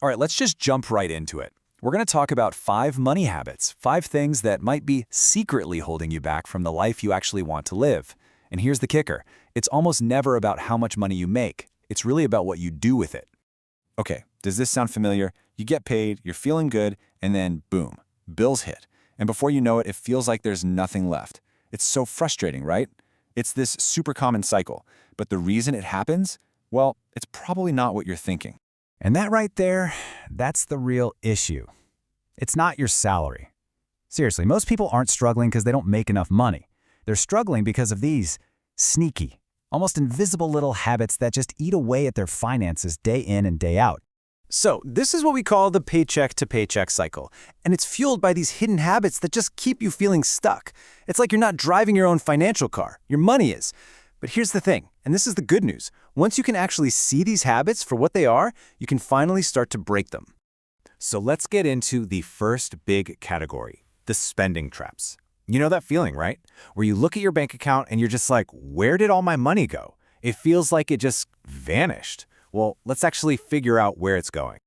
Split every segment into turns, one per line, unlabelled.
All right, let's just jump right into it. We're going to talk about 5 money habits, 5 things that might be secretly holding you back from the life you actually want to live. And here's the kicker. It's almost never about how much money you make. It's really about what you do with it. Okay, does this sound familiar? You get paid, you're feeling good, and then boom, bills hit. And before you know it, it feels like there's nothing left. It's so frustrating, right? It's this super common cycle. But the reason it happens? Well, it's probably not what you're thinking.
And that right there, that's the real issue. It's not your salary. Seriously, most people aren't struggling because they don't make enough money. They're struggling because of these sneaky, almost invisible little habits that just eat away at their finances day in and day out.
So, this is what we call the paycheck to paycheck cycle, and it's fueled by these hidden habits that just keep you feeling stuck. It's like you're not driving your own financial car, your money is. But here's the thing, and this is the good news. Once you can actually see these habits for what they are, you can finally start to break them.
So let's get into the first big category, the spending traps. You know that feeling, right? Where you look at your bank account and you're just like, where did all my money go? It feels like it just vanished. Well, let's actually figure out where it's going.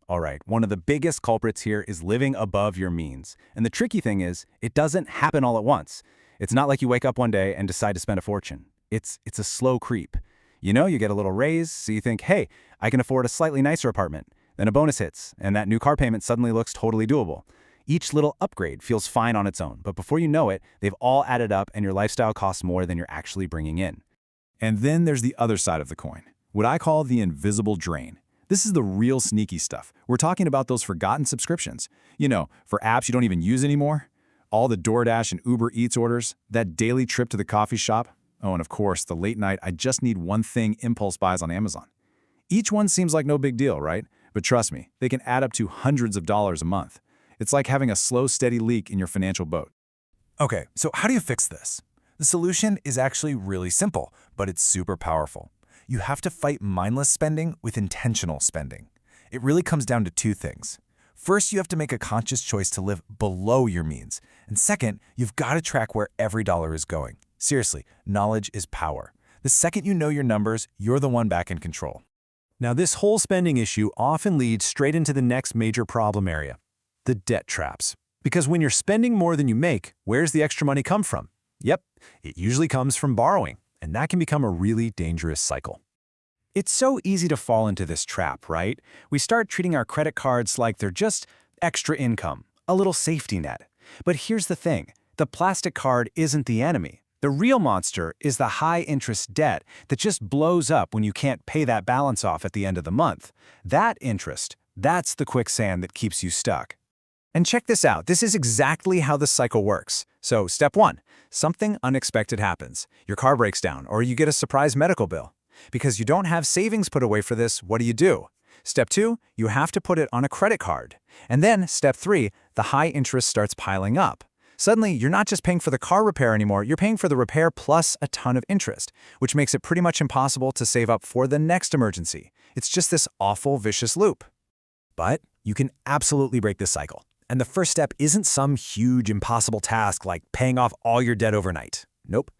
All right, one of the biggest culprits here is living above your means. And the tricky thing is, it doesn't happen all at once. It's not like you wake up one day and decide to spend a fortune. It's a slow creep. You know, you get a little raise, so you think, hey, I can afford a slightly nicer apartment. Then a bonus hits, and that new car payment suddenly looks totally doable. Each little upgrade feels fine on its own, but before you know it, they've all added up and your lifestyle costs more than you're actually bringing in.
And then there's the other side of the coin, what I call the invisible drain. This is the real sneaky stuff. We're talking about those forgotten subscriptions. You know, for apps you don't even use anymore. All the DoorDash and Uber Eats orders, that daily trip to the coffee shop. Oh, and of course, the late night I just need one thing impulse buys on Amazon. Each one seems like no big deal, right? But trust me, they can add up to hundreds of dollars a month. It's like having a slow, steady leak in your financial boat.
Okay, so how do you fix this? The solution is actually really simple, but it's super powerful. You have to fight mindless spending with intentional spending. It really comes down to 2 things. First, you have to make a conscious choice to live below your means. And second, you've got to track where every dollar is going. Seriously, knowledge is power. The second you know your numbers, you're the one back in control.
Now, this whole spending issue often leads straight into the next major problem area, the debt traps. Because when you're spending more than you make, where's the extra money come from? Yep, it usually comes from borrowing, and that can become a really dangerous cycle. It's so easy to fall into this trap, right? We start treating our credit cards like they're just extra income, a little safety net. But here's the thing, the plastic card isn't the enemy. The real monster is the high-interest debt that just blows up when you can't pay that balance off at the end of the month. That interest, that's the quicksand that keeps you stuck. And check this out, this is exactly how the cycle works. So step 1, something unexpected happens. Your car breaks down or you get a surprise medical bill. Because you don't have savings put away for this, what do? Step 2, you have to put it on a credit card. And then step 3, the high interest starts piling up. Suddenly, you're not just paying for the car repair anymore, you're paying for the repair plus a ton of interest, which makes it pretty much impossible to save up for the next emergency. It's just this awful, vicious loop. But you can absolutely break this cycle. And the first step isn't some huge, impossible task like paying off all your debt overnight. Nope.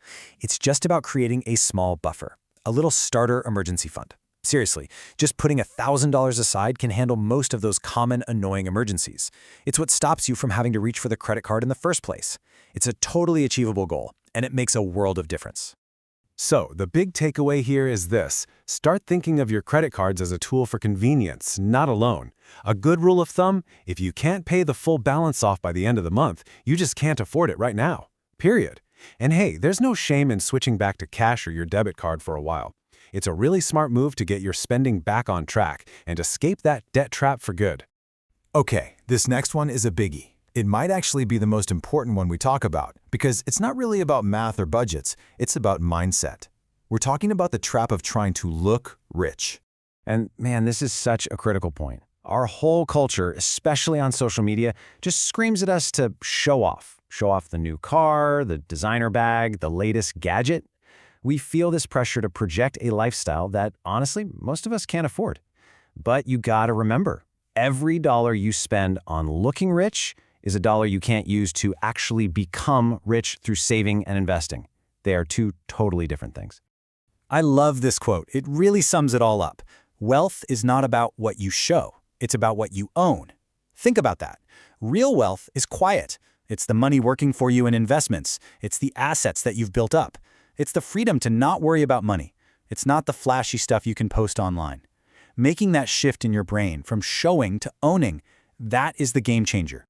It's just about creating a small buffer, a little starter emergency fund. Seriously, just putting $1,000 aside can handle most of those common, annoying emergencies. It's what stops you from having to reach for the credit card in the first place. It's a totally achievable goal, and it makes a world of difference.
So, the big takeaway here is this. Start thinking of your credit cards as a tool for convenience, not a loan. A good rule of thumb, if you can't pay the full balance off by the end of the month, you just can't afford it right now. Period. And hey, there's no shame in switching back to cash or your debit card for a while. It's a really smart move to get your spending back on track and escape that debt trap for good.
Okay, this next one is a biggie. It might actually be the most important one we talk about, because it's not really about math or budgets, it's about mindset. We're talking about the trap of trying to look rich.
And man, this is such a critical point. Our whole culture, especially on social media, just screams at us to show off. Show off the new car, the designer bag, the latest gadget. We feel this pressure to project a lifestyle that, honestly, most of us can't afford. But you gotta remember, every dollar you spend on looking rich is a dollar you can't use to actually become rich through saving and investing. They are 2 totally different things.
I love this quote. It really sums it all up. Wealth is not about what you show. It's about what you own. Think about that. Real wealth is quiet. It's the money working for you in investments. It's the assets that you've built up. It's the freedom to not worry about money. It's not the flashy stuff you can post online. Making that shift in your brain from showing to owning, that is the game changer.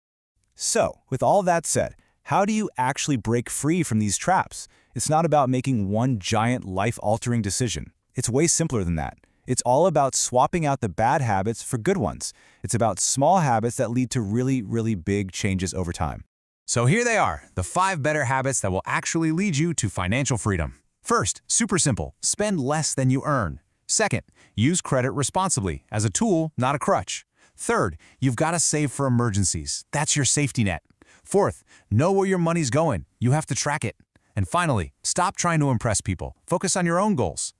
So, with all that said, how do you actually break free from these traps? It's not about making one giant life-altering decision. It's way simpler than that. It's all about swapping out the bad habits for good ones. It's about small habits that lead to really, really big changes over time.
So here they are, the 5 better habits that will actually lead you to financial freedom. First, super simple, spend less than you earn. Second, use credit responsibly, as a tool, not a crutch. Third, you've got to save for emergencies. That's your safety net. Fourth, know where your money's going. You have to track it. And finally, stop trying to impress people. Focus on your own goals.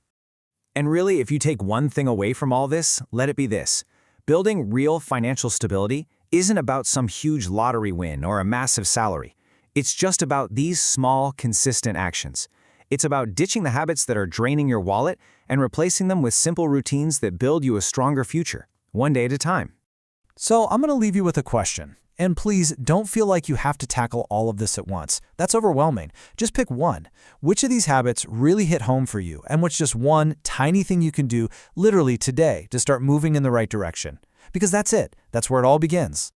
And really, if you take one thing away from all this, let it be this. Building real financial stability isn't about some huge lottery win or a massive salary. It's just about these small, consistent actions. It's about ditching the habits that are draining your wallet and replacing them with simple routines that build you a stronger future, one day at a time.
So I'm going to leave you with a question. And please don't feel like you have to tackle all of this at once. That's overwhelming. Just pick one. Which of these habits really hit home for you, and what's just one tiny thing you can do literally today to start moving in the right direction? Because that's it. That's where it all begins.